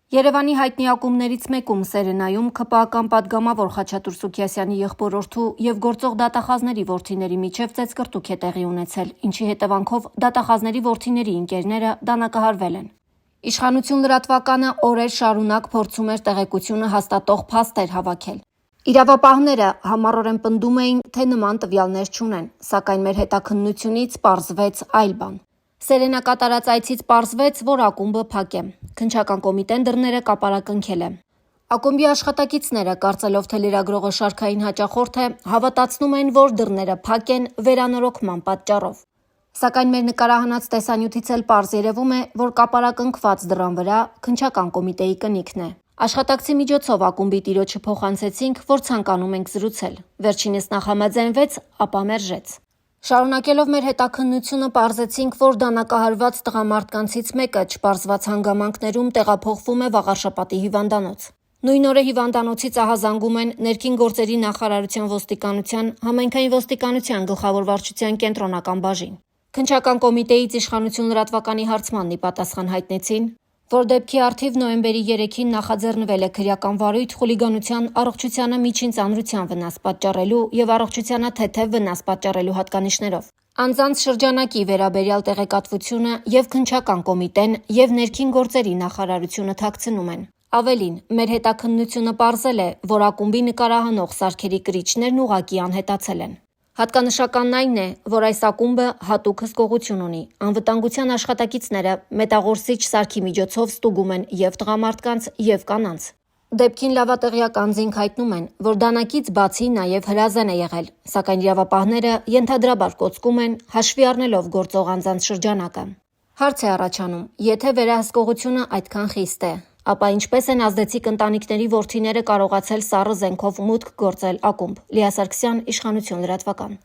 Երևանի հայտնի ակումբներից մեկում Սերենայում ՔՊԱ-ական պատգամավոր Խաչատուր Սուքիասյանի եղբորորդու եւ գործող դատախազների որդիների միջև ծեծկռտուք է տեղի ունեցել, ինչի հետևանքով դատախազների որդիների ընկերները դանակահարվել են։ Իշխանություն լրատվականը օրեր շարունակ փորձում էր տեղեկությունը հաստատող փաստեր հավաքել։ Իրավապահները համառորեն պնդում էին, թե նման տվյալներ չունեն, սակայն մեր հետաքննությունից պարզվեց այլ բան։ Սերենա կատարած այցից պարզվեց, որ ակումբը փակ է։ Քննչական կոմիտեն դռները կապարակնքել է։ Ակումբի աշխատակիցները, կարծելով թե լրագրողը շարքային հաճախորդ է, հավատացնում են, որ դռները փակ են վերանորոգման պատճառով։ Սակայն մեր նկարահանած տեսանյութից էլ պարզ երևում է, որ կապարակնքված դռան վրա քննչական կոմիտեի կնիքն է։ Աշխատակցի միջոցով ակումբի տիրոջը փոխանցեցինք, որ ցանկանում ենք զրուցել։ Վերջինս նախամաձայնվեց, ապա մերժեց։ Շարունակելով մեր հետաքննությունը պարզեցինք, որ դանակահարված տղամարդկանցից մեկը չպարզված հանգամանքներում տեղափոխվում է Վաղարշապատի հիվանդանոց։ Նույն օրը հիվանդանոցից ահազանգում են Ներքին գործերի նախարարության ոստիկանության, համայնքային ոստիկանության գլխավոր վարչության կենտրոնական բաժին։ Քննչական կոմիտեից իշխանություն լրատվականի հարցմանն ի պատասխան հայտնեցին, որ դեպքի առթիվ նոյեմբերի 3-ին նախաձեռնվել է քրեական վարույթ խուլիգանության առողջությանը միջին ծանրության վնաս պատճառելու եւ առողջությանը թեթեւ վնաս պատճառելու հատկանիշներով։ Անձանց շրջանակի վերաբերյալ տեղեկատվությունը եւ քննչական կոմիտեն եւ Ներքին գործերի նախարարությունը թաքցնում են։ Ավելին, մեր հետաքննությունը պարզել է, որ ակումբի նկարահանող սարքերի կրիչներն ուղղակի անհետացել են։ Հատկանշականն այն է, որ այս ակումբը հատուկ հսկողություն ունի։ Անվտանգության աշխատակիցները մետաղորսիչ սարքի միջոցով ստուգում են եւ տղամարդկանց, եւ կանանց։ Դեպքին լավատեղյակ անձինք հայտնում են, որ դանակից բացի նաեւ հրազեն է եղել, սակայն իրավապահները ենթադրաբար կոծկում են, հաշվի առնելով գործող անձանց շրջանակը։ Հարց է առաջանում, եթե վերահսկողությունը այդքան խիստ է, ապա ինչպես են ազդեցիկ ընտանիքների որդիները կարողացել սառը զենքով մուտք գործել ակումբ։ Լիա Սարգսյան, Իշխանություն լրատվական։